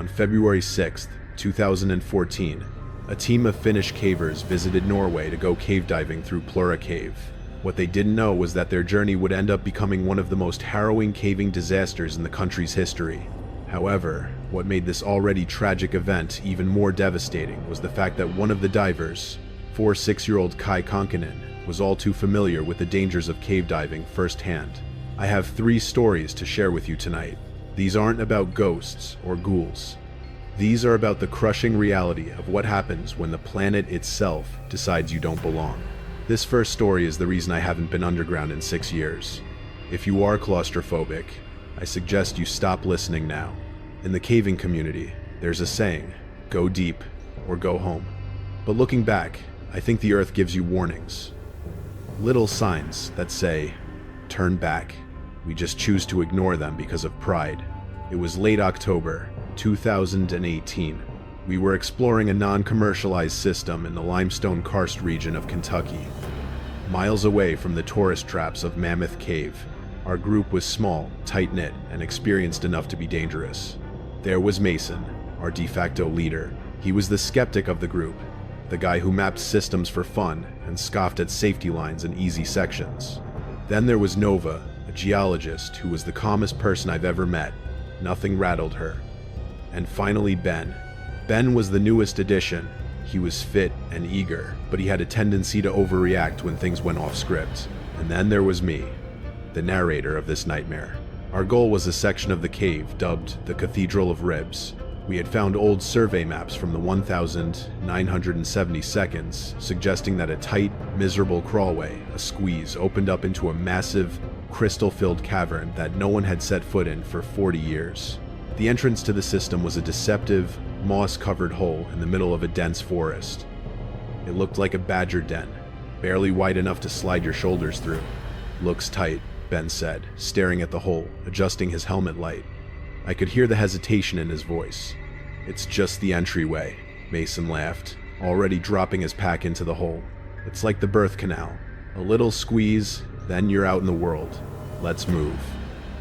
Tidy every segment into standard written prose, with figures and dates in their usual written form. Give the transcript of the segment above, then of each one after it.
On February 6th, 2014, a team of Finnish cavers visited Norway to go cave diving through Plura Cave. What they didn't know was that their journey would end up becoming one of the most harrowing caving disasters in the country's history. However, what made this already tragic event even more devastating was the fact that one of the divers, 6-year-old Kai Konkanin, was all too familiar with the dangers of cave diving firsthand. I have 3 stories to share with you tonight. These aren't about ghosts or ghouls. These are about the crushing reality of what happens when the planet itself decides you don't belong. This first story is the reason I haven't been underground in 6 years. If you are claustrophobic, I suggest you stop listening now. In the caving community, there's a saying, go deep or go home. But looking back, I think the earth gives you warnings. Little signs that say, turn back. We just choose to ignore them because of pride. It was late October, 2018. We were exploring a non-commercialized system in the limestone karst region of Kentucky. Miles away from the tourist traps of Mammoth Cave, our group was small, tight-knit, and experienced enough to be dangerous. There was Mason, our de facto leader. He was the skeptic of the group, the guy who mapped systems for fun and scoffed at safety lines and easy sections. Then there was Nova, a geologist who was the calmest person I've ever met. Nothing rattled her. And finally Ben. Ben was the newest addition. He was fit and eager, but he had a tendency to overreact when things went off script. And then there was me, the narrator of this nightmare. Our goal was a section of the cave dubbed the Cathedral of Ribs. We had found old survey maps from the 1970 seconds, suggesting that a tight, miserable crawlway, a squeeze, opened up into a massive, crystal-filled cavern that no one had set foot in for 40 years. The entrance to the system was a deceptive, moss-covered hole in the middle of a dense forest. It looked like a badger den, barely wide enough to slide your shoulders through. Looks tight, Ben said, staring at the hole, adjusting his helmet light. I could hear the hesitation in his voice. It's just the entryway, Mason laughed, already dropping his pack into the hole. It's like the birth canal. A little squeeze, then you're out in the world. Let's move.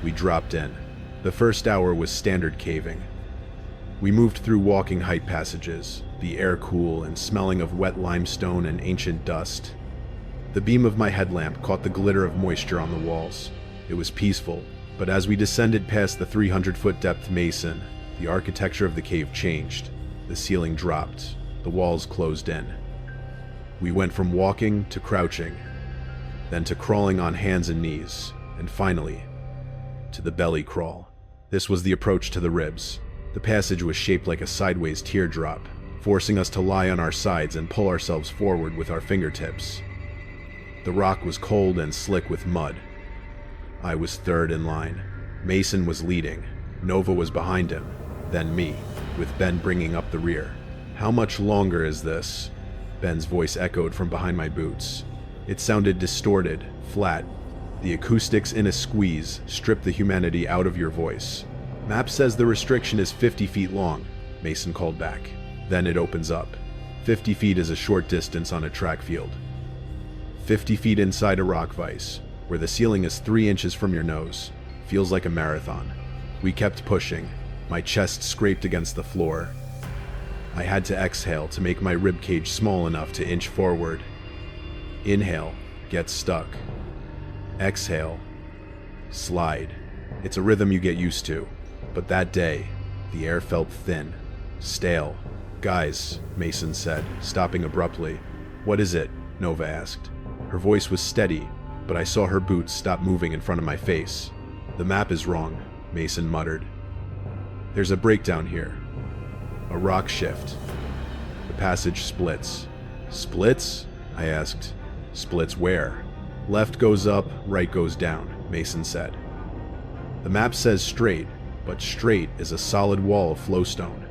We dropped in. The first hour was standard caving. We moved through walking height passages, the air cool and smelling of wet limestone and ancient dust. The beam of my headlamp caught the glitter of moisture on the walls. It was peaceful, but as we descended past the 300-foot depth Mason, the architecture of the cave changed. The ceiling dropped. The walls closed in. We went from walking to crouching, then to crawling on hands and knees, and finally, to the belly crawl. This was the approach to the ribs. The passage was shaped like a sideways teardrop, forcing us to lie on our sides and pull ourselves forward with our fingertips. The rock was cold and slick with mud. I was third in line. Mason was leading. Nova was behind him. Then me, with Ben bringing up the rear. How much longer is this? Ben's voice echoed from behind my boots. It sounded distorted, flat. The acoustics in a squeeze stripped the humanity out of your voice. Map says the restriction is 50 feet long, Mason called back. Then it opens up. 50 feet is a short distance on a track field. 50 feet inside a rock vise, where the ceiling is 3 inches from your nose. Feels like a marathon. We kept pushing. My chest scraped against the floor. I had to exhale to make my ribcage small enough to inch forward. Inhale, get stuck. Exhale, slide. It's a rhythm you get used to. But that day, the air felt thin, stale. Guys, Mason said, stopping abruptly. What is it? Nova asked. Her voice was steady, but I saw her boots stop moving in front of my face. The map is wrong, Mason muttered. There's a breakdown here. A rock shift. The passage splits. Splits? I asked. Splits where? Left goes up, right goes down, Mason said. The map says straight, but straight is a solid wall of flowstone.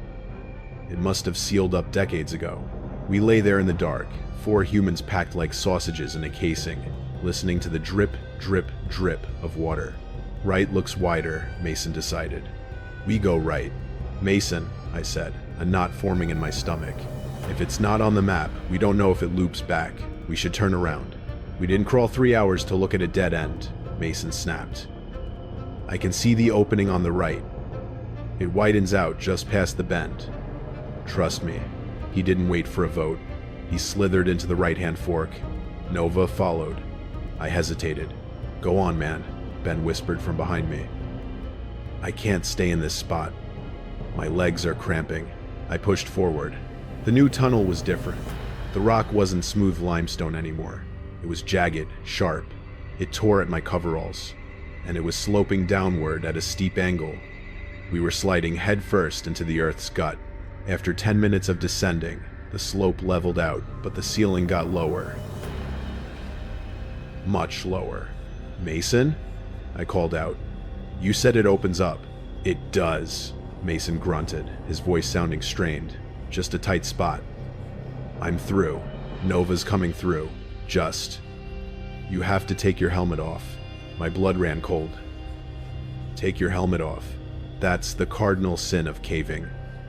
It must have sealed up decades ago. We lay there in the dark, 4 humans packed like sausages in a casing, listening to the drip, drip, drip of water. Right looks wider, Mason decided. We go right. Mason, I said, a knot forming in my stomach. If it's not on the map, we don't know if it loops back. We should turn around. We didn't crawl 3 hours to look at a dead end, Mason snapped. I can see the opening on the right. It widens out just past the bend. Trust me, he didn't wait for a vote. He slithered into the right-hand fork. Nova followed. I hesitated. Go on, man, Ben whispered from behind me. I can't stay in this spot. My legs are cramping. I pushed forward. The new tunnel was different. The rock wasn't smooth limestone anymore. It was jagged, sharp. It tore at my coveralls, and it was sloping downward at a steep angle. We were sliding headfirst into the earth's gut. After 10 minutes of descending, the slope leveled out, but the ceiling got lower. Much lower. Mason? I called out. You said it opens up. It does, Mason grunted, his voice sounding strained. Just a tight spot. I'm through. Nova's coming through. Just. You have to take your helmet off. My blood ran cold. Take your helmet off. That's the cardinal sin of caving.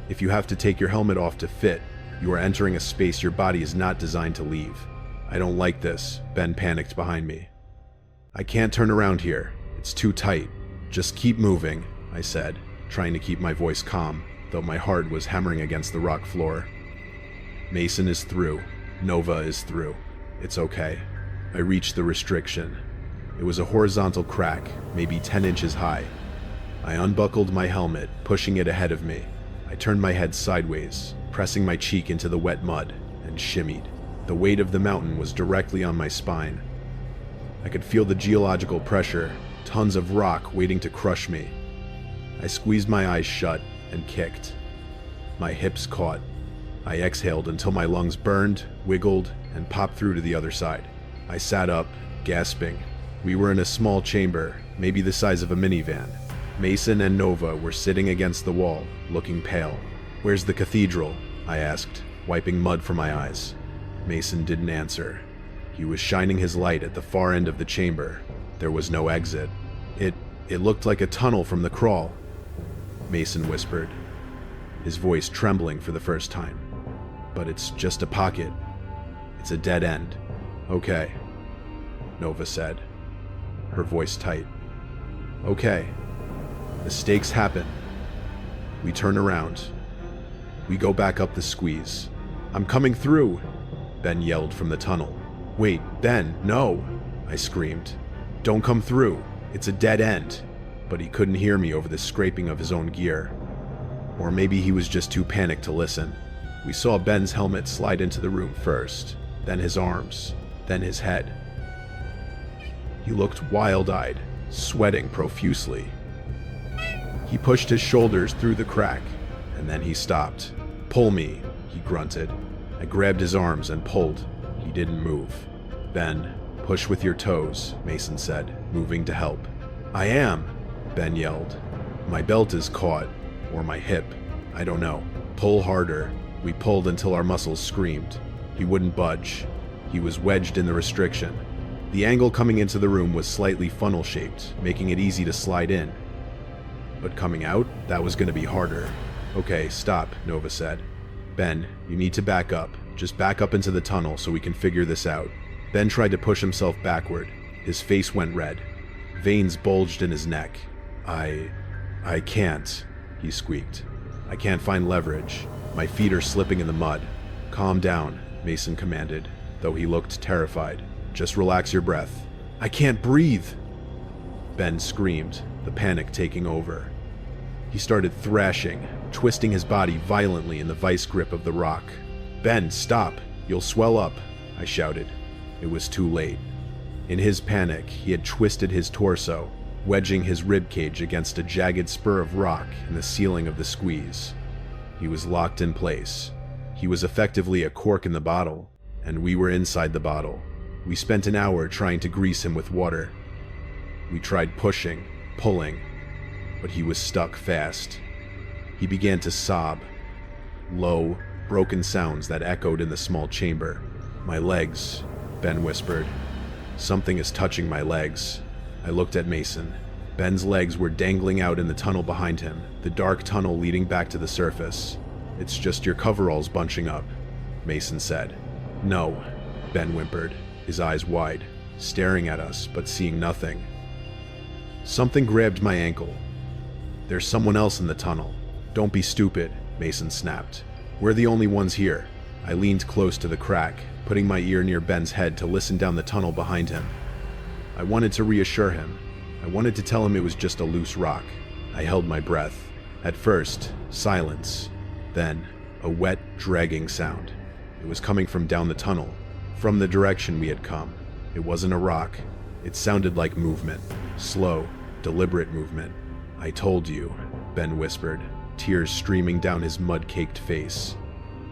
If you have to take your helmet off to fit, you are entering a space your body is not designed to leave. I don't like this, Ben panicked behind me. I can't turn around here. It's too tight. Just keep moving, I said, trying to keep my voice calm, though my heart was hammering against the rock floor. Mason is through. Nova is through. It's okay. I reached the restriction. It was a horizontal crack, maybe 10 inches high. I unbuckled my helmet, pushing it ahead of me. I turned my head sideways, pressing my cheek into the wet mud, and shimmied. The weight of the mountain was directly on my spine. I could feel the geological pressure, tons of rock waiting to crush me. I squeezed my eyes shut and kicked. My hips caught. I exhaled until my lungs burned, wiggled, and popped through to the other side. I sat up, gasping. We were in a small chamber, maybe the size of a minivan. Mason and Nova were sitting against the wall, looking pale. Where's the cathedral? I asked, wiping mud from my eyes. Mason didn't answer. He was shining his light at the far end of the chamber. There was no exit. It looked like a tunnel from the crawl, Mason whispered, his voice trembling for the first time. But it's just a pocket. It's a dead end. Okay, Nova said, her voice tight. Okay. The stakes happen. We turn around. We go back up the squeeze. I'm coming through, Ben yelled from the tunnel. Wait, Ben, no, I screamed. Don't come through. It's a dead end. But he couldn't hear me over the scraping of his own gear. Or maybe he was just too panicked to listen. We saw Ben's helmet slide into the room first, then his arms, then his head. He looked wild-eyed, sweating profusely. He pushed his shoulders through the crack, and then he stopped. Pull me, he grunted. I grabbed his arms and pulled. He didn't move. Ben, push with your toes, Mason said, moving to help. I am, Ben yelled. My belt is caught, or my hip. I don't know. Pull harder. We pulled until our muscles screamed. He wouldn't budge. He was wedged in the restriction. The angle coming into the room was slightly funnel-shaped, making it easy to slide in. But coming out, that was going to be harder. Okay, stop, Nova said. Ben, you need to back up. Just back up into the tunnel so we can figure this out. Ben tried to push himself backward. His face went red. Veins bulged in his neck. I can't, he squeaked. I can't find leverage. My feet are slipping in the mud. Calm down, Mason commanded, though he looked terrified. Just relax your breath. I can't breathe! Ben screamed, the panic taking over. He started thrashing, twisting his body violently in the vice grip of the rock. Ben, stop! You'll swell up, I shouted. It was too late. In his panic, he had twisted his torso, wedging his ribcage against a jagged spur of rock in the ceiling of the squeeze. He was locked in place. He was effectively a cork in the bottle, and we were inside the bottle. We spent an hour trying to grease him with water. We tried pushing, pulling, but he was stuck fast. He began to sob. Low, broken sounds that echoed in the small chamber. My legs, Ben whispered. Something is touching my legs. I looked at Mason. Ben's legs were dangling out in the tunnel behind him, the dark tunnel leading back to the surface. It's just your coveralls bunching up, Mason said. No, Ben whimpered, his eyes wide, staring at us but seeing nothing. Something grabbed my ankle. There's someone else in the tunnel. Don't be stupid, Mason snapped. We're the only ones here. I leaned close to the crack, putting my ear near Ben's head to listen down the tunnel behind him. I wanted to reassure him. I wanted to tell him it was just a loose rock. I held my breath. At first, silence. Then, a wet, dragging sound. It was coming from down the tunnel, from the direction we had come. It wasn't a rock. It sounded like movement. Slow, deliberate movement. I told you, Ben whispered, tears streaming down his mud-caked face.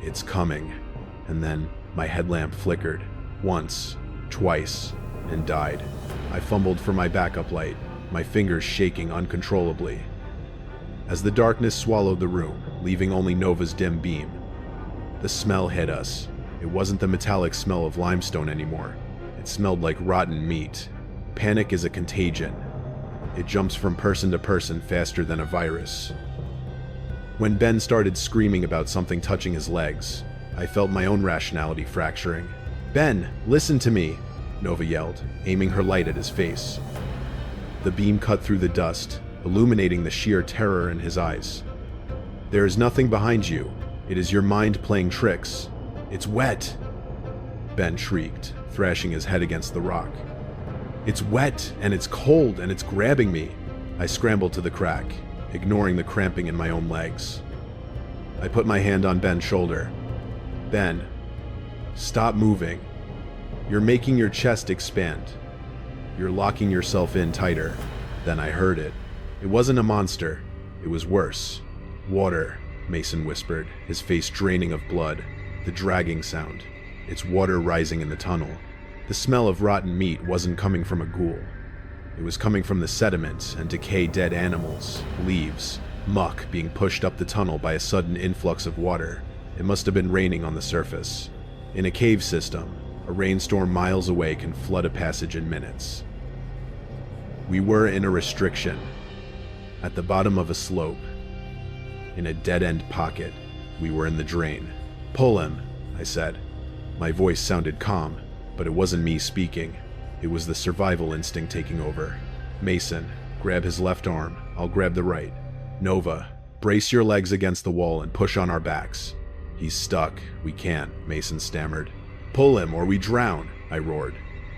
It's coming. And then, my headlamp flickered. Once, twice, and died. I fumbled for my backup light, my fingers shaking uncontrollably. As the darkness swallowed the room, leaving only Nova's dim beam, the smell hit us. It wasn't the metallic smell of limestone anymore. It smelled like rotten meat. Panic is a contagion. It jumps from person to person faster than a virus. When Ben started screaming about something touching his legs, I felt my own rationality fracturing. "Ben, listen to me," Nova yelled, aiming her light at his face. The beam cut through the dust, illuminating the sheer terror in his eyes. "There is nothing behind you. It is your mind playing tricks. It's wet!" Ben shrieked, thrashing his head against the rock. "It's wet, and it's cold, and it's grabbing me." I scrambled to the crack, ignoring the cramping in my own legs. I put my hand on Ben's shoulder. "Ben, stop moving. You're making your chest expand. You're locking yourself in tighter." Then I heard it. It wasn't a monster. It was worse. "Water," Mason whispered, his face draining of blood. The dragging sound. It's water rising in the tunnel. The smell of rotten meat wasn't coming from a ghoul. It was coming from the sediment and decay dead animals, leaves, muck being pushed up the tunnel by a sudden influx of water. It must have been raining on the surface. In a cave system, a rainstorm miles away can flood a passage in minutes. We were in a restriction. At the bottom of a slope. In a dead-end pocket, we were in the drain. "Pull him," I said. My voice sounded calm, but it wasn't me speaking. It was the survival instinct taking over. "Mason, grab his left arm. I'll grab the right. Nova, brace your legs against the wall and push on our backs." "He's stuck. We can't," Mason stammered. "Pull him or we drown," I roared.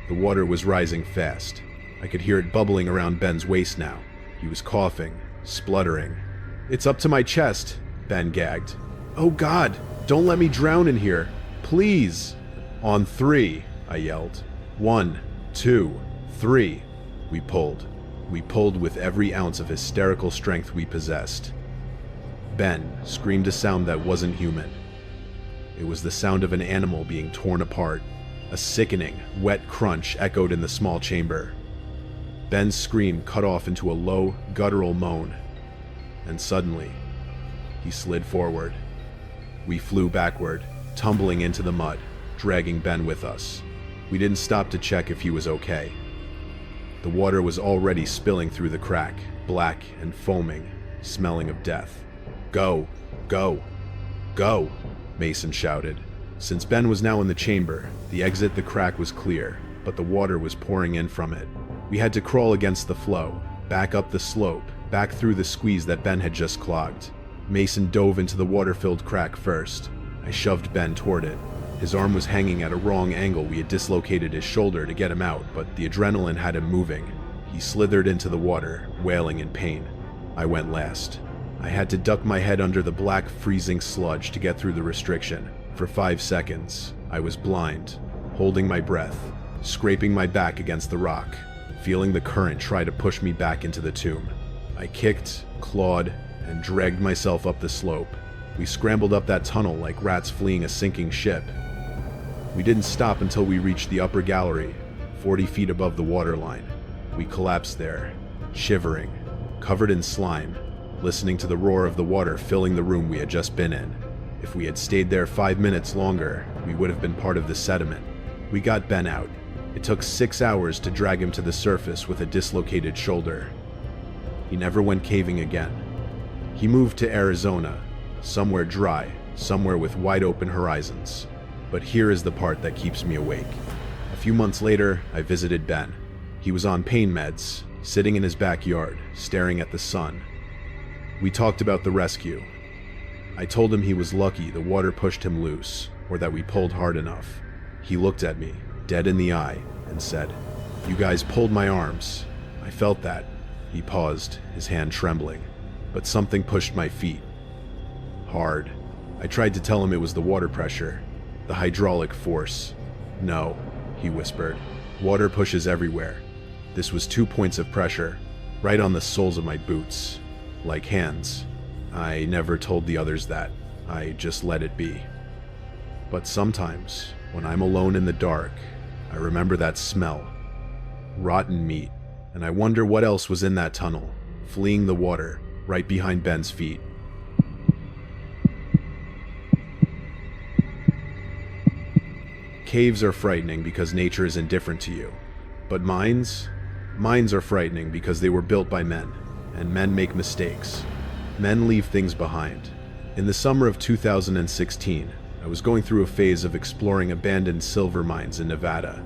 The water was rising fast. I could hear it bubbling around Ben's waist now. He was coughing, spluttering. "It's up to my chest," Ben gagged. "Oh God, don't let me drown in here. Please." "On 3, I yelled. 1, 2, 3. We pulled. We pulled with every ounce of hysterical strength we possessed. Ben screamed a sound that wasn't human. It was the sound of an animal being torn apart. A sickening, wet crunch echoed in the small chamber. Ben's scream cut off into a low, guttural moan. And suddenly, he slid forward. We flew backward, tumbling into the mud, dragging Ben with us. We didn't stop to check if he was okay. The water was already spilling through the crack, black and foaming, smelling of death. "Go! Go! Go!" Mason shouted. Since Ben was now in the chamber, the exit the crack was clear, but the water was pouring in from it. We had to crawl against the flow, back up the slope, back through the squeeze that Ben had just clogged. Mason dove into the water-filled crack first. I shoved Ben toward it. His arm was hanging at a wrong angle. We had dislocated his shoulder to get him out, but the adrenaline had him moving. He slithered into the water, wailing in pain. I went last. I had to duck my head under the black, freezing sludge to get through the restriction. For 5 seconds, I was blind, holding my breath, scraping my back against the rock, feeling the current try to push me back into the tomb. I kicked, clawed, and dragged myself up the slope. We scrambled up that tunnel like rats fleeing a sinking ship. We didn't stop until we reached the upper gallery, 40 feet above the waterline. We collapsed there, shivering, covered in slime, listening to the roar of the water filling the room we had just been in. If we had stayed there 5 minutes longer, we would have been part of the sediment. We got Ben out. It took 6 hours to drag him to the surface with a dislocated shoulder. He never went caving again. He moved to Arizona, somewhere dry, somewhere with wide open horizons. But here is the part that keeps me awake. A few months later, I visited Ben. He was on pain meds, sitting in his backyard, staring at the sun. We talked about the rescue. I told him he was lucky the water pushed him loose, or that we pulled hard enough. He looked at me, dead in the eye, and said, "You guys pulled my arms. I felt that." He paused, his hand trembling, but something pushed my feet. Hard. I tried to tell him it was the water pressure, the hydraulic force. "No," he whispered. "Water pushes everywhere. This was 2 points of pressure, right on the soles of my boots, like hands." I never told the others that. I just let it be. But sometimes, when I'm alone in the dark, I remember that smell. Rotten meat. And I wonder what else was in that tunnel, fleeing the water, right behind Ben's feet. Caves are frightening because nature is indifferent to you. But mines are frightening because they were built by men, and men make mistakes. Men leave things behind. In the summer of 2016, I was going through a phase of exploring abandoned silver mines in Nevada.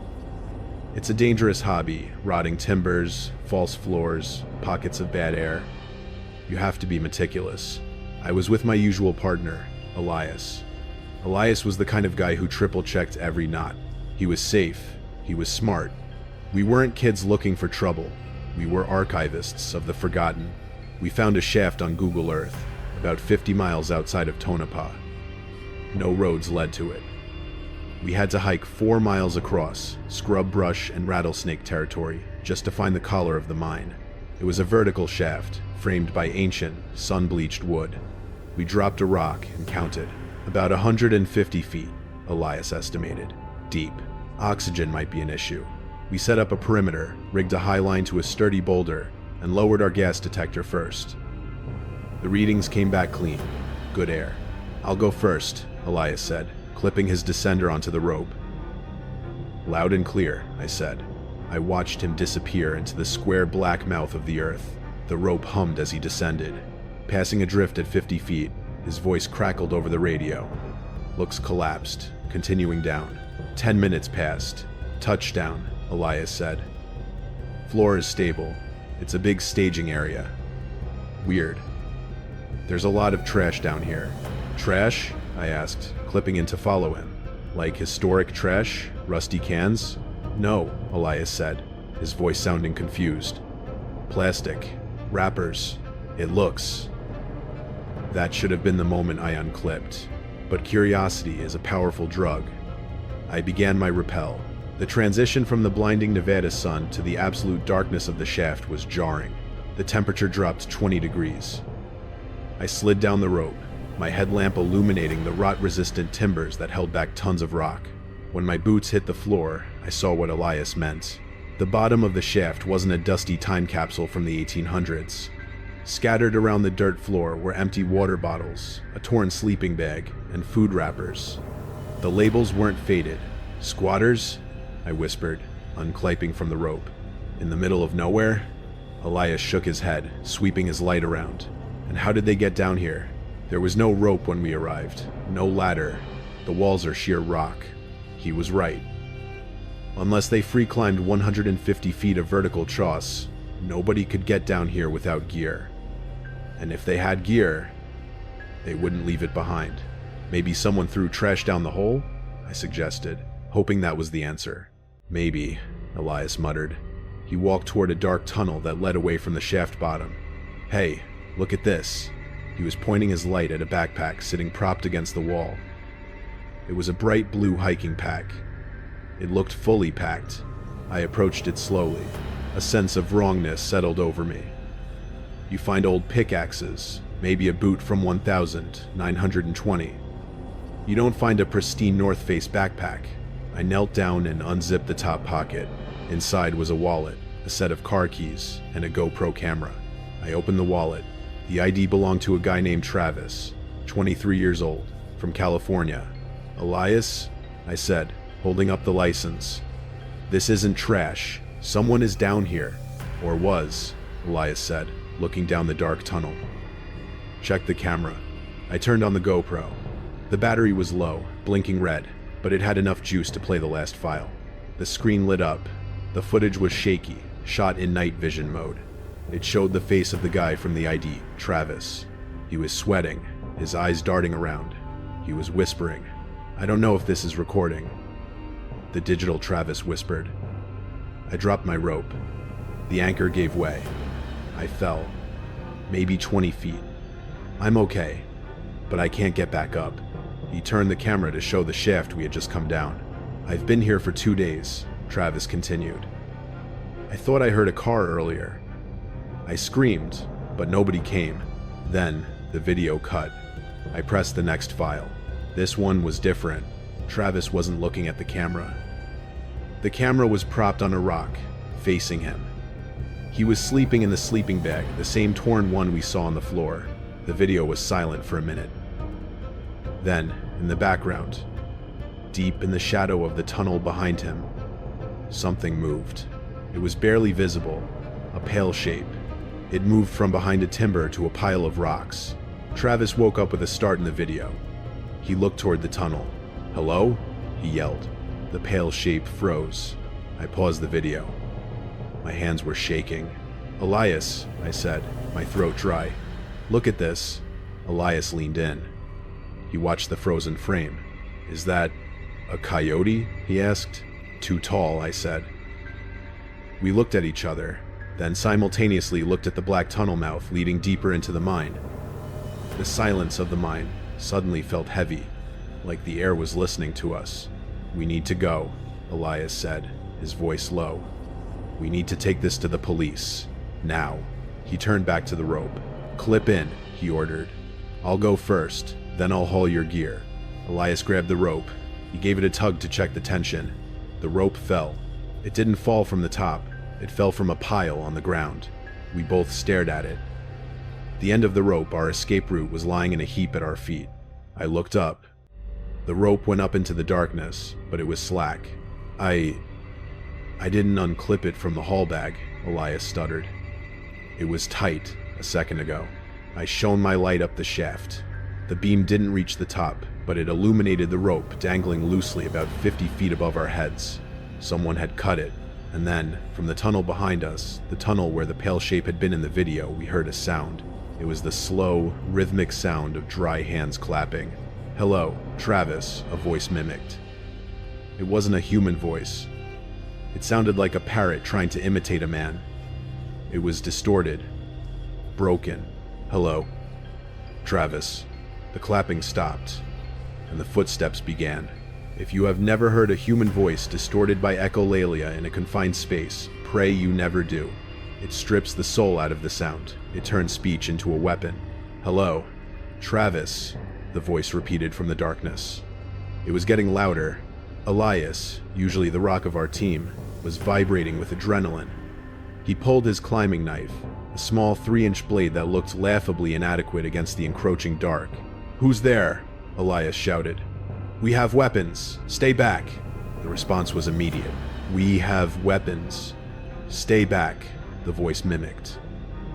It's a dangerous hobby, rotting timbers, false floors, pockets of bad air. You have to be meticulous. I was with my usual partner, Elias. Elias was the kind of guy who triple-checked every knot. He was safe. He was smart. We weren't kids looking for trouble. We were archivists of the forgotten. We found a shaft on Google Earth, about 50 miles outside of Tonopah. No roads led to it. We had to hike 4 miles across, scrub brush and rattlesnake territory, just to find the collar of the mine. It was a vertical shaft, framed by ancient, sun-bleached wood. We dropped a rock and counted. About 150 feet, Elias estimated. Deep. Oxygen might be an issue. We set up a perimeter, rigged a high line to a sturdy boulder, and lowered our gas detector first. The readings came back clean. Good air. "I'll go first," Elias said, clipping his descender onto the rope. "Loud and clear," I said. I watched him disappear into the square black mouth of the earth. The rope hummed as he descended. Passing adrift at 50 feet, his voice crackled over the radio. Looks collapsed, continuing down. 10 minutes passed. "Touchdown," Elias said. "Floor is stable. It's a big staging area." "Weird. There's a lot of trash down here." "Trash?" I asked, clipping in to follow him. "Like historic trash? Rusty cans?" "No," Elias said, his voice sounding confused. "Plastic. Wrappers. It looks." That should have been the moment I unclipped. But curiosity is a powerful drug. I began my rappel. The transition from the blinding Nevada sun to the absolute darkness of the shaft was jarring. The temperature dropped 20 degrees. I slid down the rope, my headlamp illuminating the rot-resistant timbers that held back tons of rock. When my boots hit the floor, I saw what Elias meant. The bottom of the shaft wasn't a dusty time capsule from the 1800s. Scattered around the dirt floor were empty water bottles, a torn sleeping bag, and food wrappers. The labels weren't faded. "Squatters?" I whispered, unclipping from the rope. "In the middle of nowhere?" Elias shook his head, sweeping his light around. "And how did they get down here?" "There was no rope when we arrived, no ladder. The walls are sheer rock." He was right. Unless they free-climbed 150 feet of vertical choss, nobody could get down here without gear. And if they had gear, they wouldn't leave it behind. "Maybe someone threw trash down the hole?" I suggested, hoping that was the answer. "Maybe," Elias muttered. He walked toward a dark tunnel that led away from the shaft bottom. "Hey, look at this." He was pointing his light at a backpack sitting propped against the wall. It was a bright blue hiking pack. It looked fully packed. I approached it slowly. A sense of wrongness settled over me. You find old pickaxes, maybe a boot from 1920. You don't find a pristine North Face backpack. I knelt down and unzipped the top pocket. Inside was a wallet, a set of car keys, and a GoPro camera. I opened the wallet. The ID belonged to a guy named Travis, 23 years old, from California. "Elias?" I said, holding up the license. "This isn't trash. Someone is down here. Or was," Elias said, looking down the dark tunnel. "Check the camera." I turned on the GoPro. The battery was low, blinking red, but it had enough juice to play the last file. The screen lit up. The footage was shaky, shot in night vision mode. It showed the face of the guy from the ID, Travis. He was sweating, his eyes darting around. He was whispering. "I don't know if this is recording." The digital Travis whispered. I dropped my rope. The anchor gave way. I fell. Maybe 20 feet. "I'm okay, but I can't get back up." He turned the camera to show the shaft we had just come down. "I've been here for 2 days," Travis continued. "I thought I heard a car earlier." I screamed, but nobody came. Then the video cut. I pressed the next file. This one was different. Travis wasn't looking at the camera. The camera was propped on a rock, facing him. He was sleeping in the sleeping bag, the same torn one we saw on the floor. The video was silent for a minute. Then, in the background, deep in the shadow of the tunnel behind him, something moved. It was barely visible, a pale shape. It moved from behind a timber to a pile of rocks. Travis woke up with a start in the video. He looked toward the tunnel. "Hello?" he yelled. The pale shape froze. I paused the video. My hands were shaking. "Elias," I said, my throat dry. "Look at this." Elias leaned in. He watched the frozen frame. "Is that a coyote?" he asked. "Too tall," I said. We looked at each other, then simultaneously looked at the black tunnel mouth leading deeper into the mine. The silence of the mine suddenly felt heavy, like the air was listening to us. "We need to go," Elias said, his voice low. "We need to take this to the police. Now." He turned back to the rope. "Clip in," he ordered. "I'll go first, then I'll haul your gear." Elias grabbed the rope. He gave it a tug to check the tension. The rope fell. It didn't fall from the top. It fell from a pile on the ground. We both stared at it. The end of the rope, our escape route, was lying in a heap at our feet. I looked up. The rope went up into the darkness, but it was slack. I didn't unclip it from the haul bag," Elias stuttered. "It was tight a second ago." I shone my light up the shaft. The beam didn't reach the top, but it illuminated the rope dangling loosely about 50 feet above our heads. Someone had cut it, and then, from the tunnel behind us, the tunnel where the pale shape had been in the video, we heard a sound. It was the slow, rhythmic sound of dry hands clapping. "Hello, Travis," a voice mimicked. It wasn't a human voice. It sounded like a parrot trying to imitate a man. It was distorted, broken. "Hello, Travis." The clapping stopped, and the footsteps began. If you have never heard a human voice distorted by echolalia in a confined space, pray you never do. It strips the soul out of the sound. It turns speech into a weapon. "Hello, Travis," the voice repeated from the darkness. It was getting louder. Elias, usually the rock of our team, was vibrating with adrenaline. He pulled his climbing knife, a small 3-inch blade that looked laughably inadequate against the encroaching dark. "Who's there?" Elias shouted. "We have weapons. Stay back." The response was immediate. "We have weapons. Stay back," the voice mimicked.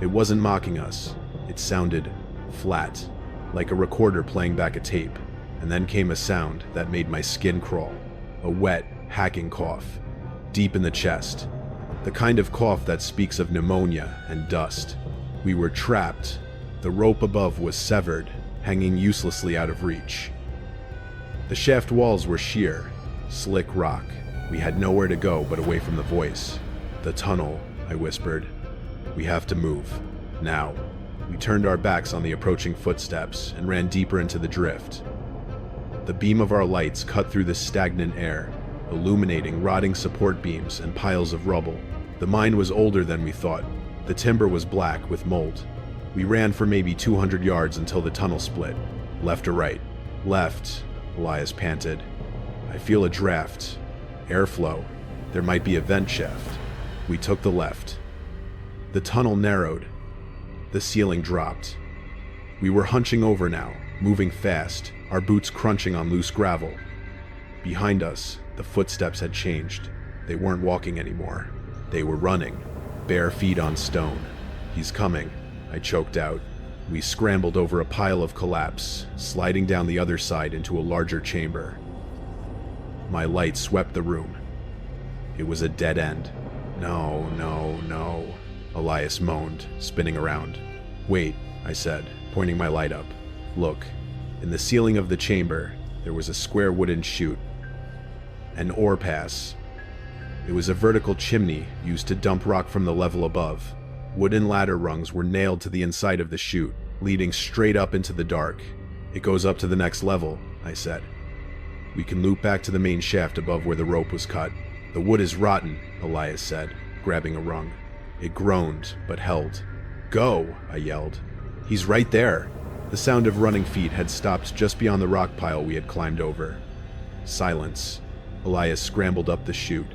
It wasn't mocking us. It sounded flat, like a recorder playing back a tape. And then came a sound that made my skin crawl. A wet, hacking cough, deep in the chest. The kind of cough that speaks of pneumonia and dust. We were trapped. The rope above was severed, hanging uselessly out of reach. The shaft walls were sheer, slick rock. We had nowhere to go but away from the voice. "The tunnel," I whispered. "We have to move. Now." We turned our backs on the approaching footsteps and ran deeper into the drift. The beam of our lights cut through the stagnant air, illuminating rotting support beams and piles of rubble. The mine was older than we thought. The timber was black with mold. We ran for maybe 200 yards until the tunnel split. "Left or right?" "Left," Elias panted. "I feel a draft. Airflow. There might be a vent shaft." We took the left. The tunnel narrowed. The ceiling dropped. We were hunching over now, moving fast, our boots crunching on loose gravel. Behind us, the footsteps had changed. They weren't walking anymore. They were running, bare feet on stone. "He's coming," I choked out. We scrambled over a pile of collapse, sliding down the other side into a larger chamber. My light swept the room. It was a dead end. No, no, no. Elias moaned, spinning around. "Wait," I said, pointing my light up. "Look, in the ceiling of the chamber, there was a square wooden chute. An ore pass. It was a vertical chimney used to dump rock from the level above. Wooden ladder rungs were nailed to the inside of the chute, leading straight up into the dark. It goes up to the next level," I said. "We can loop back to the main shaft above where the rope was cut." "The wood is rotten," Elias said, grabbing a rung. It groaned, but held. "Go!" I yelled. "He's right there." The sound of running feet had stopped just beyond the rock pile we had climbed over. Silence. Elias scrambled up the chute.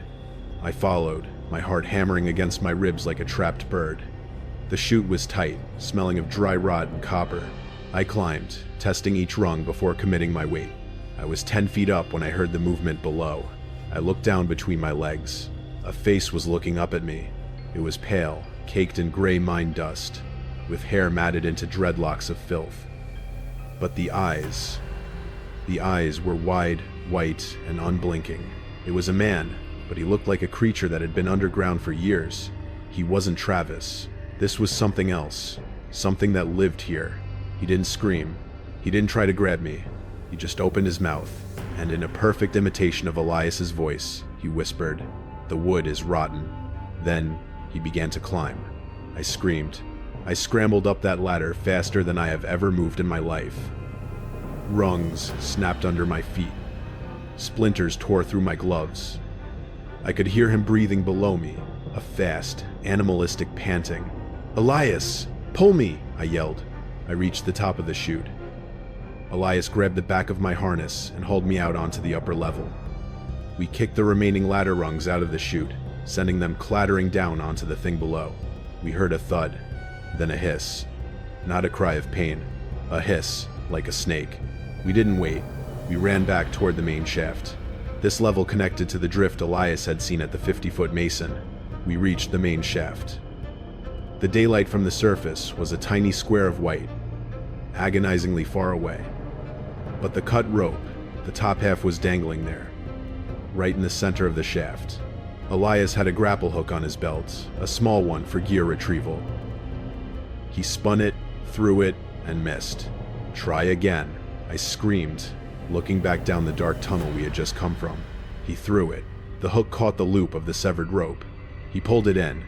I followed, my heart hammering against my ribs like a trapped bird. The chute was tight, smelling of dry rot and copper. I climbed, testing each rung before committing my weight. I was 10 feet up when I heard the movement below. I looked down between my legs. A face was looking up at me. It was pale, caked in gray mine dust, with hair matted into dreadlocks of filth. But the eyes were wide, white, and unblinking. It was a man, but he looked like a creature that had been underground for years. He wasn't Travis. This was something else, something that lived here. He didn't scream. He didn't try to grab me. He just opened his mouth, and in a perfect imitation of Elias's voice, he whispered, "The wood is rotten." Then he began to climb. I screamed. I scrambled up that ladder faster than I have ever moved in my life. Rungs snapped under my feet. Splinters tore through my gloves. I could hear him breathing below me, a fast, animalistic panting. "Elias, pull me!" I yelled. I reached the top of the chute. Elias grabbed the back of my harness and hauled me out onto the upper level. We kicked the remaining ladder rungs out of the chute, sending them clattering down onto the thing below. We heard a thud, then a hiss. Not a cry of pain, a hiss, like a snake. We didn't wait. We ran back toward the main shaft. This level connected to the drift Elias had seen at the 50-foot mason. We reached the main shaft. The daylight from the surface was a tiny square of white, agonizingly far away. But the cut rope, the top half was dangling there, right in the center of the shaft. Elias had a grapple hook on his belt, a small one for gear retrieval. He spun it, threw it, and missed. "Try again," I screamed, looking back down the dark tunnel we had just come from. He threw it. The hook caught the loop of the severed rope. He pulled it in.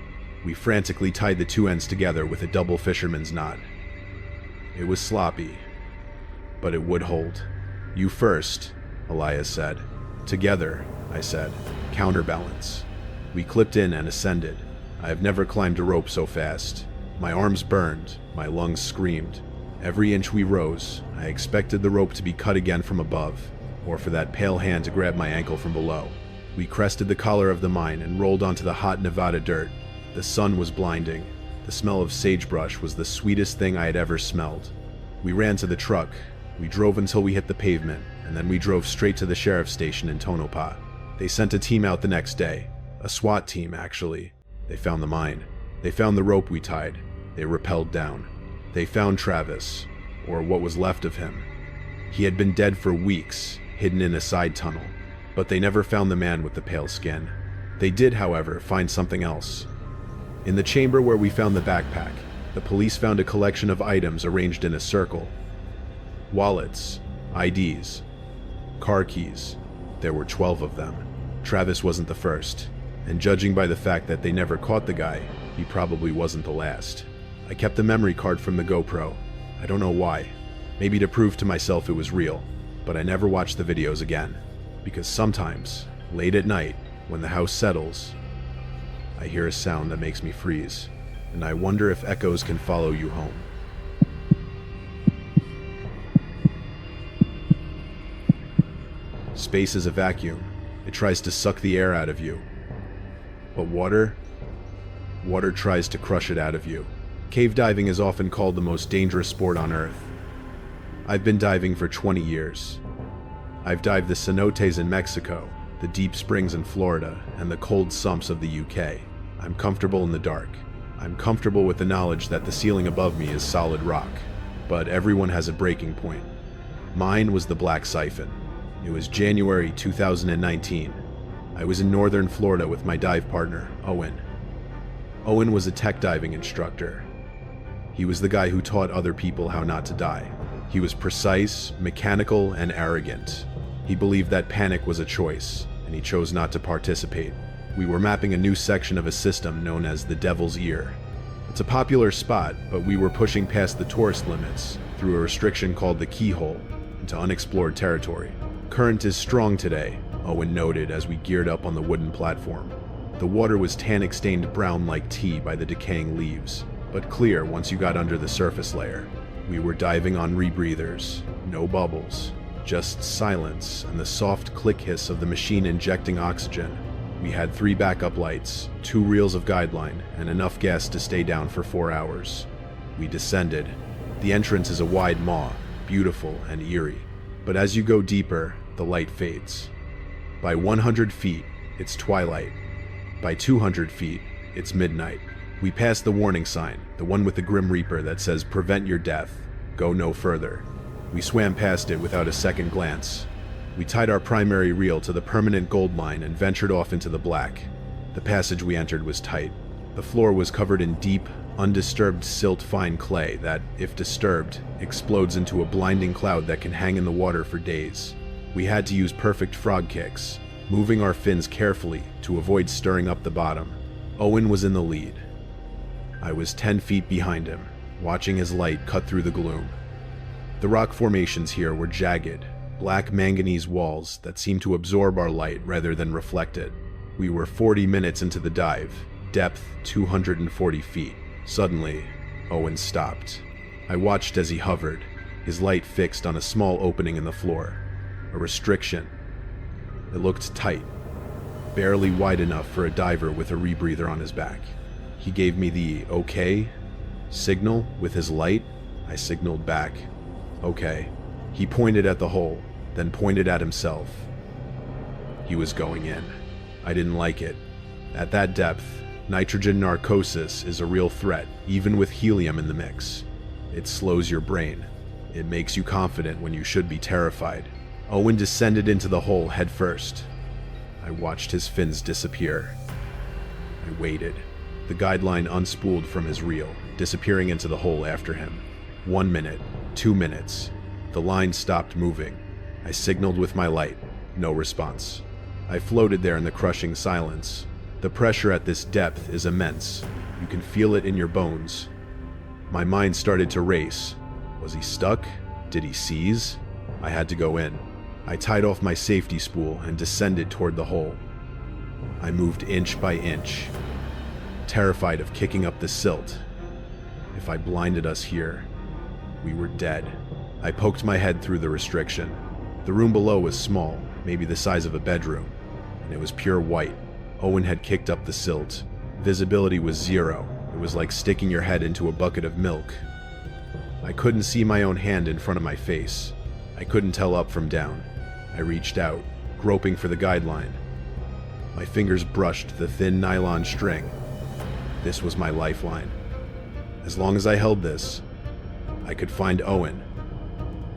We frantically tied the two ends together with a double fisherman's knot. It was sloppy, but it would hold. "You first," Elias said. "Together," I said. "Counterbalance." We clipped in and ascended. I have never climbed a rope so fast. My arms burned, my lungs screamed. Every inch we rose, I expected the rope to be cut again from above, or for that pale hand to grab my ankle from below. We crested the collar of the mine and rolled onto the hot Nevada dirt. The sun was blinding. The smell of sagebrush was the sweetest thing I had ever smelled. We ran to the truck. We drove until we hit the pavement, and then we drove straight to the sheriff's station in Tonopah. They sent a team out the next day. A SWAT team, actually. They found the mine. They found the rope we tied. They rappelled down. They found Travis, or what was left of him. He had been dead for weeks, hidden in a side tunnel, but they never found the man with the pale skin. They did, however, find something else. In the chamber where we found the backpack, the police found a collection of items arranged in a circle. Wallets, IDs, car keys. There were 12 of them. Travis wasn't the first, and judging by the fact that they never caught the guy, he probably wasn't the last. I kept the memory card from the GoPro. I don't know why. Maybe to prove to myself it was real, but I never watched the videos again. Because sometimes, late at night, when the house settles, I hear a sound that makes me freeze, and I wonder if echoes can follow you home. Space is a vacuum. It tries to suck the air out of you. But water tries to crush it out of you. Cave diving is often called the most dangerous sport on Earth. I've been diving for 20 years. I've dived the cenotes in Mexico, the deep springs in Florida, and the cold sumps of the UK. I'm comfortable in the dark. I'm comfortable with the knowledge that the ceiling above me is solid rock. But everyone has a breaking point. Mine was the Black Siphon. It was January 2019. I was in northern Florida with my dive partner, Owen. Owen was a tech diving instructor. He was the guy who taught other people how not to die. He was precise, mechanical, and arrogant. He believed that panic was a choice, and he chose not to participate. We were mapping a new section of a system known as the Devil's Ear. It's a popular spot, but we were pushing past the tourist limits through a restriction called the Keyhole into unexplored territory. Current is strong today, Owen noted as we geared up on the wooden platform. The water was tannic-stained brown like tea by the decaying leaves, but clear once you got under the surface layer. We were diving on rebreathers, no bubbles, just silence and the soft click hiss of the machine injecting oxygen. We had 3 backup lights, 2 reels of guideline, and enough gas to stay down for 4 hours. We descended. The entrance is a wide maw, beautiful and eerie, but as you go deeper, the light fades. By 100 feet, it's twilight. By 200 feet, it's midnight. We passed the warning sign, the one with the Grim Reaper that says prevent your death, go no further. We swam past it without a second glance. We tied our primary reel to the permanent gold line and ventured off into the black. The passage we entered was tight. The floor was covered in deep, undisturbed silt-fine clay that, if disturbed, explodes into a blinding cloud that can hang in the water for days. We had to use perfect frog kicks, moving our fins carefully to avoid stirring up the bottom. Owen was in the lead. I was 10 feet behind him, watching his light cut through the gloom. The rock formations here were jagged, black manganese walls that seemed to absorb our light rather than reflect it. We were 40 minutes into the dive, depth 240 feet. Suddenly, Owen stopped. I watched as he hovered, his light fixed on a small opening in the floor. A restriction. It looked tight, barely wide enough for a diver with a rebreather on his back. He gave me the okay signal with his light. I signaled back, okay. He pointed at the hole, then pointed at himself. He was going in. I didn't like it. At that depth, nitrogen narcosis is a real threat, even with helium in the mix. It slows your brain. It makes you confident when you should be terrified. Owen descended into the hole head first. I watched his fins disappear. I waited. The guideline unspooled from his reel, disappearing into the hole after him. 1 minute, 2 minutes. The line stopped moving. I signaled with my light. No response. I floated there in the crushing silence. The pressure at this depth is immense. You can feel it in your bones. My mind started to race. Was he stuck? Did he seize? I had to go in. I tied off my safety spool and descended toward the hole. I moved inch by inch, terrified of kicking up the silt. If I blinded us here, we were dead. I poked my head through the restriction. The room below was small, maybe the size of a bedroom, and it was pure white. Owen had kicked up the silt. Visibility was 0. It was like sticking your head into a bucket of milk. I couldn't see my own hand in front of my face. I couldn't tell up from down. I reached out, groping for the guideline. My fingers brushed the thin nylon string. This was my lifeline. As long as I held this, I could find Owen,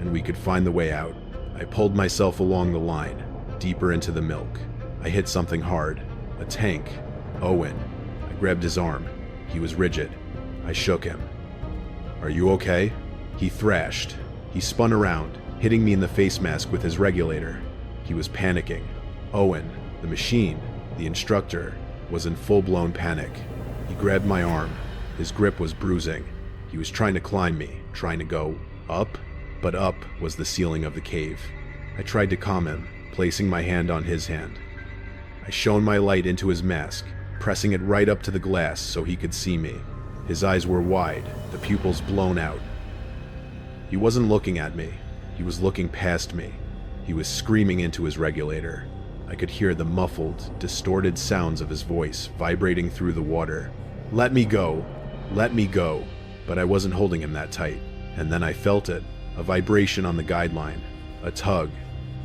and we could find the way out. I pulled myself along the line, deeper into the milk. I hit something hard, a tank. Owen. I grabbed his arm. He was rigid. I shook him. "Are you okay?" He thrashed. He spun around, hitting me in the face mask with his regulator. He was panicking. Owen, the machine, the instructor, was in full-blown panic. He grabbed my arm. His grip was bruising. He was trying to climb me, trying to go up, but up was the ceiling of the cave. I tried to calm him, placing my hand on his hand. I shone my light into his mask, pressing it right up to the glass so he could see me. His eyes were wide, the pupils blown out. He wasn't looking at me. He was looking past me. He was screaming into his regulator. I could hear the muffled, distorted sounds of his voice vibrating through the water. "Let me go! Let me go!" But I wasn't holding him that tight. And then I felt it, a vibration on the guideline, a tug.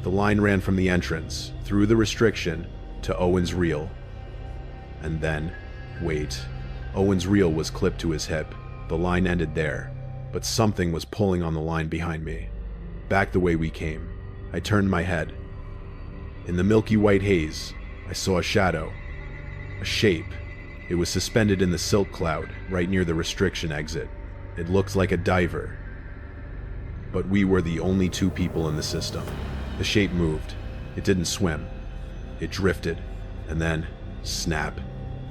The line ran from the entrance, through the restriction, to Owen's reel. And then, wait. Owen's reel was clipped to his hip. The line ended there, but something was pulling on the line behind me. Back the way we came. I turned my head. In the milky white haze, I saw a shadow, a shape, It was suspended in the silt cloud, right near the restriction exit. It looked like a diver. But we were the only two people in the system. The shape moved. It didn't swim. It drifted. And then, snap.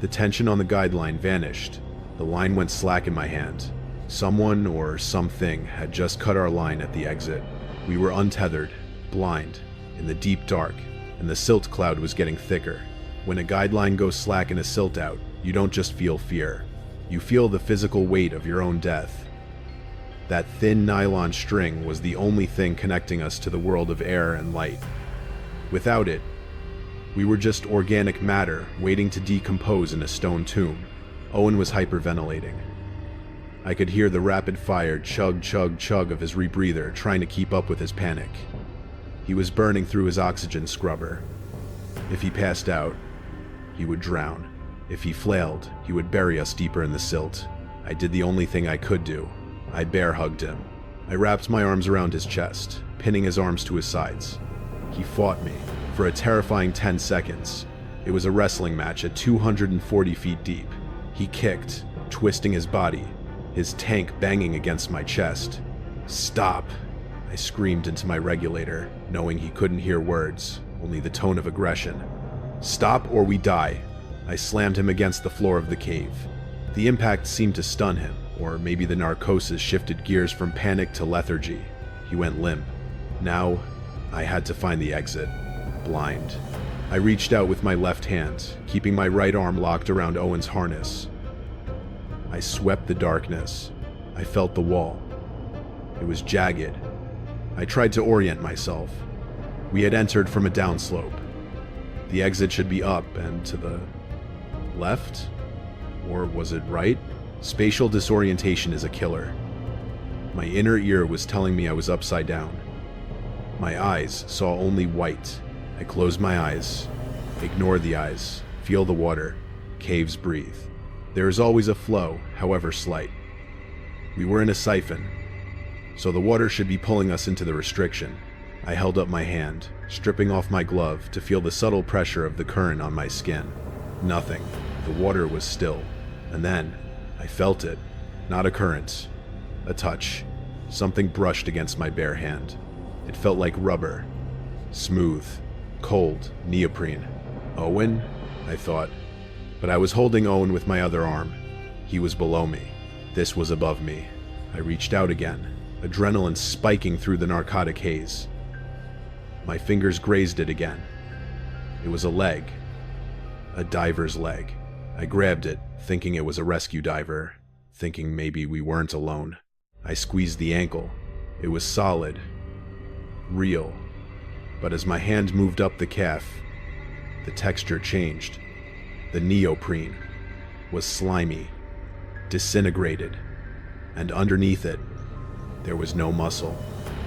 The tension on the guideline vanished. The line went slack in my hand. Someone or something had just cut our line at the exit. We were untethered, blind, in the deep dark, and the silt cloud was getting thicker. When a guideline goes slack in a silt out, you don't just feel fear. You feel the physical weight of your own death. That thin nylon string was the only thing connecting us to the world of air and light. Without it, we were just organic matter waiting to decompose in a stone tomb. Owen was hyperventilating. I could hear the rapid-fire chug, chug, chug of his rebreather trying to keep up with his panic. He was burning through his oxygen scrubber. If he passed out, he would drown. If he flailed, he would bury us deeper in the silt. I did the only thing I could do. I bear-hugged him. I wrapped my arms around his chest, pinning his arms to his sides. He fought me for a terrifying 10 seconds. It was a wrestling match at 240 feet deep. He kicked, twisting his body, his tank banging against my chest. "Stop!" I screamed into my regulator, knowing he couldn't hear words, only the tone of aggression. "Stop or we die!" I slammed him against the floor of the cave. The impact seemed to stun him, or maybe the narcosis shifted gears from panic to lethargy. He went limp. Now, I had to find the exit. Blind. I reached out with my left hand, keeping my right arm locked around Owen's harness. I swept the darkness. I felt the wall. It was jagged. I tried to orient myself. We had entered from a downslope. The exit should be up and to the left? Or was it right? Spatial disorientation is a killer. My inner ear was telling me I was upside down. My eyes saw only white. I closed my eyes. Ignore the eyes. Feel the water. Caves breathe. There is always a flow, however slight. We were in a siphon, so the water should be pulling us into the restriction. I held up my hand, stripping off my glove to feel the subtle pressure of the current on my skin. Nothing. The water was still. And then, I felt it. Not a current. A touch. Something brushed against my bare hand. It felt like rubber. Smooth. Cold. Neoprene. Owen? I thought. But I was holding Owen with my other arm. He was below me. This was above me. I reached out again, adrenaline spiking through the narcotic haze. My fingers grazed it again. It was a leg. A diver's leg. I grabbed it, thinking it was a rescue diver, thinking maybe we weren't alone. I squeezed the ankle. It was solid. Real. But as my hand moved up the calf, the texture changed. The neoprene was slimy, disintegrated, and underneath it, there was no muscle.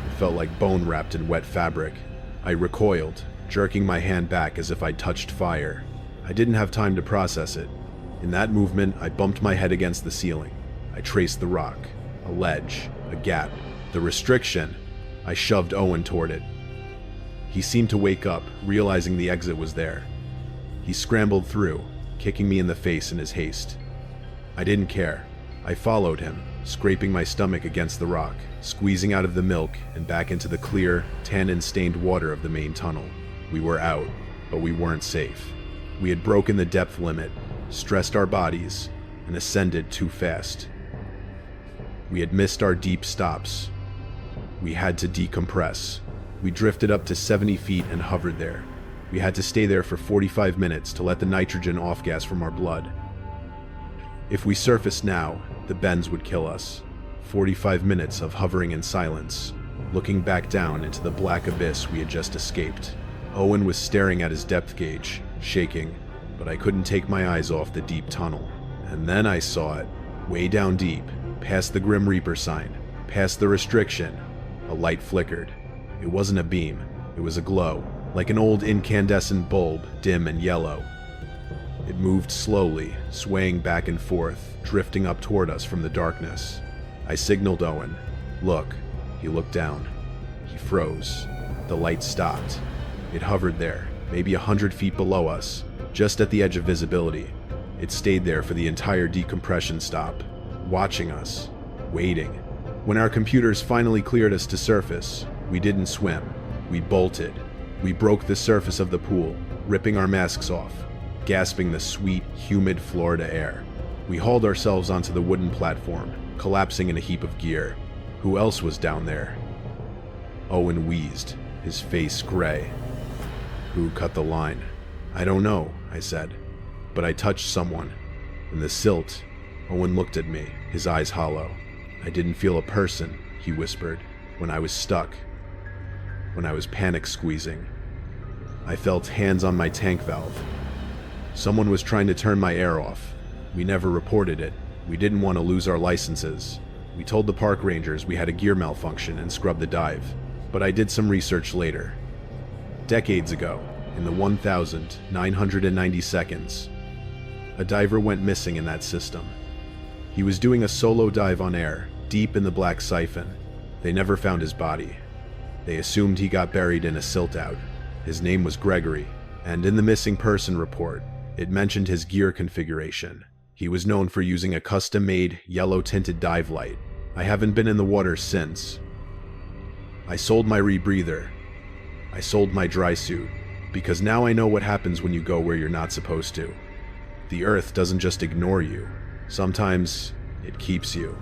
It felt like bone wrapped in wet fabric. I recoiled, jerking my hand back as if I'd touched fire. I didn't have time to process it. In that movement, I bumped my head against the ceiling. I traced the rock, a ledge, a gap, the restriction. I shoved Owen toward it. He seemed to wake up, realizing the exit was there. He scrambled through, kicking me in the face in his haste. I didn't care. I followed him, scraping my stomach against the rock, squeezing out of the milk and back into the clear, tannin-stained water of the main tunnel. We were out, but we weren't safe. We had broken the depth limit, stressed our bodies, and ascended too fast. We had missed our deep stops. We had to decompress. We drifted up to 70 feet and hovered there. We had to stay there for 45 minutes to let the nitrogen off-gas from our blood. If we surfaced now, the bends would kill us. 45 minutes of hovering in silence, looking back down into the black abyss we had just escaped. Owen was staring at his depth gauge, shaking, but I couldn't take my eyes off the deep tunnel. And then I saw it, way down deep, past the Grim Reaper sign, past the restriction. A light flickered. It wasn't a beam, it was a glow, like an old incandescent bulb, dim and yellow. It moved slowly, swaying back and forth, drifting up toward us from the darkness. I signaled Owen. Look. He looked down. He froze. The light stopped. It hovered there, maybe 100 feet below us, just at the edge of visibility. It stayed there for the entire decompression stop, watching us, waiting. When our computers finally cleared us to surface, we didn't swim. We bolted. We broke the surface of the pool, ripping our masks off, gasping the sweet, humid Florida air. We hauled ourselves onto the wooden platform, collapsing in a heap of gear. Who else was down there? Owen wheezed, his face gray. Who cut the line? I don't know, I said. But I touched someone. In the silt, Owen looked at me, his eyes hollow. I didn't feel a person, he whispered, when I was stuck. When I was panic squeezing. I felt hands on my tank valve. Someone was trying to turn my air off. We never reported it. We didn't want to lose our licenses. We told the park rangers we had a gear malfunction and scrubbed the dive. But I did some research later. Decades ago, in the 1,990 seconds, a diver went missing in that system. He was doing a solo dive on air, deep in the black siphon. They never found his body. They assumed he got buried in a silt out. His name was Gregory, and in the missing person report, it mentioned his gear configuration. He was known for using a custom-made, yellow-tinted dive light. I haven't been in the water since. I sold my rebreather. I sold my dry suit, because now I know what happens when you go where you're not supposed to. The Earth doesn't just ignore you. Sometimes, it keeps you.